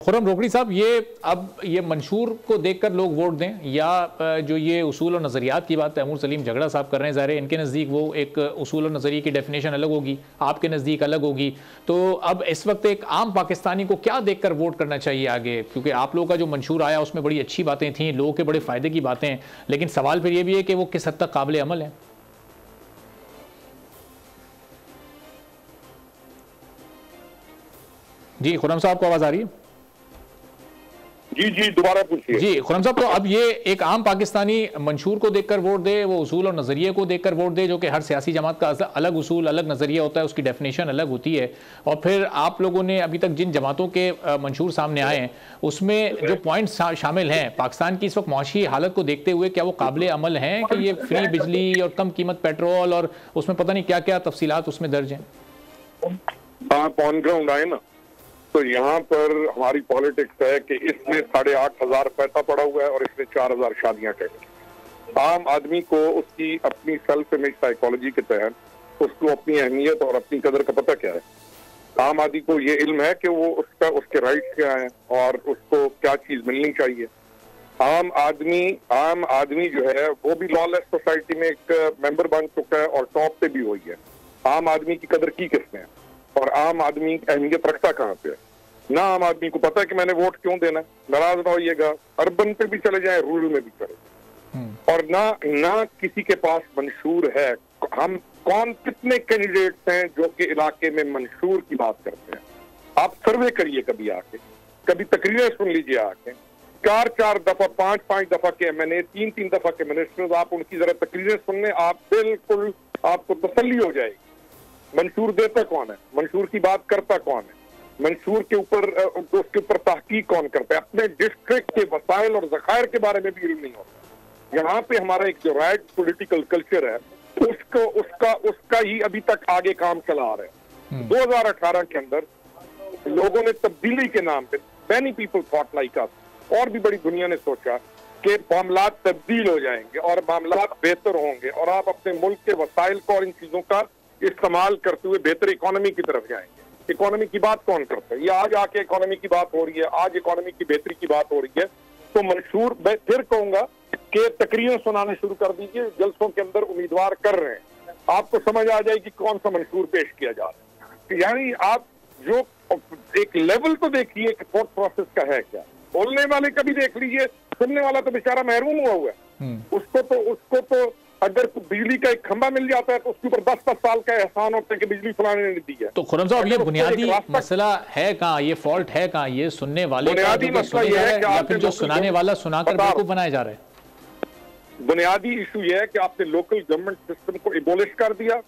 खुर्रम रोकड़ी साहब, ये मंशूर को देखकर लोग वोट दें या जो ये उसूल और नज़रियात की बात तैमूर सलीम झगड़ा साहब कर रहे हैं, ज़ाहिर है इनके नज़दीक वो एक उसूल और नज़रिए की डेफिनेशन अलग होगी, आपके नज़दीक अलग होगी। तो अब इस वक्त एक आम पाकिस्तानी को क्या देखकर वोट करना चाहिए आगे? क्योंकि आप लोगों का जो मंशूर आया उसमें बड़ी अच्छी बातें थी, लोगों के बड़े फ़ायदे की बातें हैं, लेकिन सवाल फिर ये भी है कि वो किस हद तक काबिल अमल है। जी खुर्रम साहब को आवाज़ आ रही है? जी जी, दोबारा पूछिए। जी खुर्रम साहब, तो अब ये एक आम पाकिस्तानी मंशूर को देखकर वोट दे, वो उसूल और नज़रिए को देखकर वोट दे, जो कि हर सियासी जमात का अलग उसूल अलग नज़रिया होता है, उसकी डेफिनेशन अलग होती है। और फिर आप लोगों ने अभी तक जिन जमातों के मंशूर सामने आए हैं उसमें जो पॉइंट्स शामिल हैं, पाकिस्तान की इस वक्त मुआशी हालत को देखते हुए क्या वो काबिल अमल हैं कि ये फ्री बिजली और कम कीमत पेट्रोल और उसमें पता नहीं क्या क्या तफसीलात उसमें दर्ज हैं? आप ऑन ग्राउंड आए ना, तो यहाँ पर हमारी पॉलिटिक्स है कि इसमें 8,500 पैसा पड़ा हुआ है और इसमें 4,000 शादियां करेंगे। आम आदमी को उसकी अपनी सेल्फ इमेज साइकोलॉजी के तहत उसको अपनी अहमियत और अपनी कदर का पता क्या है। आम आदमी को ये इल्म है कि वो उसके राइट्स क्या है और उसको क्या चीज मिलनी चाहिए। आम आदमी जो है वो भी लॉलेस सोसाइटी में एक मेंबर बन चुका है और टॉप पे भी हुई है। आम आदमी की कदर की किसने है और आम आदमी अहमियत रखता कहाँ पे है? ना आम आदमी को पता है कि मैंने वोट क्यों देना है। नाराज ना होइएगा, अर्बन पे भी चले जाए, रूरल में भी चले, और ना किसी के पास मंशूर है। हम कितने कैंडिडेट्स हैं जो कि इलाके में मंशूर की बात करते हैं? आप सर्वे करिए कभी आके, कभी तकरीरें सुन लीजिए आके। 4-4 दफा 5-5 दफा के MNA, 3-3 दफा के मिनिस्टर्स, आप उनकी जरा तकरीरें सुनने, आप बिल्कुल आपको तसल्ली हो जाएगी। मंशूर देता कौन है? मंशूर की बात करता कौन है? मंशूर के ऊपर उसके ऊपर तहकीक कौन करता है? अपने डिस्ट्रिक्ट के वसाइल और ज़खायर के बारे में भी इल्म नहीं होता। यहाँ पे हमारा एक जो राइट पॉलिटिकल कल्चर है उसका ही अभी तक आगे काम चला आ रहा है। 2018 के अंदर लोगों ने तब्दीली के नाम पे, many people thought like us, और भी बड़ी दुनिया ने सोचा कि मामलात तब्दील हो जाएंगे और मामलात बेहतर होंगे और आप अपने मुल्क के वसाइल को और इन चीजों का इस्तेमाल करते हुए बेहतर इकोनॉमी की तरफ जाएंगे। इकोनॉमी की बात कौन करता है? ये आज आके इकोनॉमी की बात हो रही है, आज इकोनॉमी की बेहतरी की बात हो रही है। तो मंशूर, मैं फिर कहूंगा कि तकरीरें सुनाने शुरू कर दीजिए, जलसों के अंदर उम्मीदवार कर रहे हैं, आपको समझ आ जाएगी कौन सा मंशूर पेश किया जा रहा है। यानी आप जो एक लेवल तो देखिए कि थॉट प्रोसेस का है क्या। बोलने वाले का भी देख लीजिए, सुनने वाला तो बेचारा महरूम हुआ है। उसको तो अगर बिजली का एक खंभा मिल जाता है तो उसके ऊपर 10-10 साल का एहसान होता है कि बिजली फलाने ने दी है। तो खुर्रम साहब, ये बुनियादी मसला है कहाँ? ये फॉल्ट है कहाँ? ये सुनने वाले बुनियादी मसला ये है कि या फिर जो सुनाने वाला सुनाकर बेवकूफ बनाया जा रहा है? बुनियादी इशू ये है कि आपने लोकल गवर्नमेंट सिस्टम को एबोलिश कर दिया,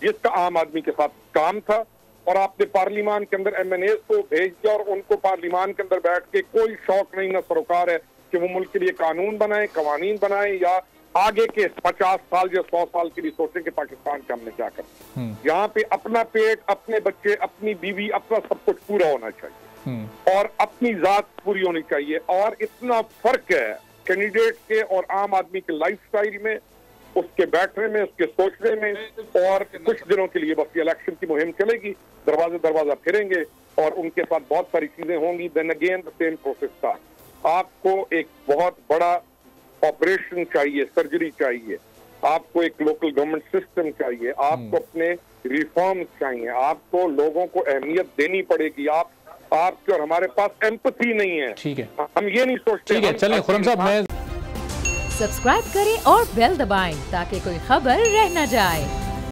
जिसका आम आदमी के साथ काम था, और आपने पार्लियामान के अंदर MNAs को भेज दिया और उनको पार्लियामान के अंदर बैठ के कोई शौक नहीं, ना सरोकार है कि वो मुल्क के लिए कानून बनाए, कवानीन बनाए, या आगे के 50 साल या 100 साल के लिए सोचें कि पाकिस्तान के हमने क्या करना। यहाँ पे अपना पेट, अपने बच्चे, अपनी बीवी, अपना सब कुछ पूरा होना चाहिए और अपनी जात पूरी होनी चाहिए। और इतना फर्क है कैंडिडेट के और आम आदमी के लाइफस्टाइल में, उसके बैठने में, उसके सोचने में। और कुछ दिनों के लिए बस ये इलेक्शन की मुहिम चलेगी, दरवाजे दरवाजा फिरेंगे और उनके साथ बहुत सारी चीजें होंगी। Then again the same process था। आपको एक बहुत बड़ा ऑपरेशन चाहिए, सर्जरी चाहिए, आपको एक लोकल गवर्नमेंट सिस्टम चाहिए, आपको अपने रिफॉर्म्स चाहिए, आपको लोगों को अहमियत देनी पड़ेगी। आपके और हमारे पास एम्पैथी नहीं है। ठीक है, हम ये नहीं सोचते। ठीक है, चलिए खुर्रम साहब, मैं सब्सक्राइब करें और बेल दबाएं ताकि कोई खबर रह न जाए।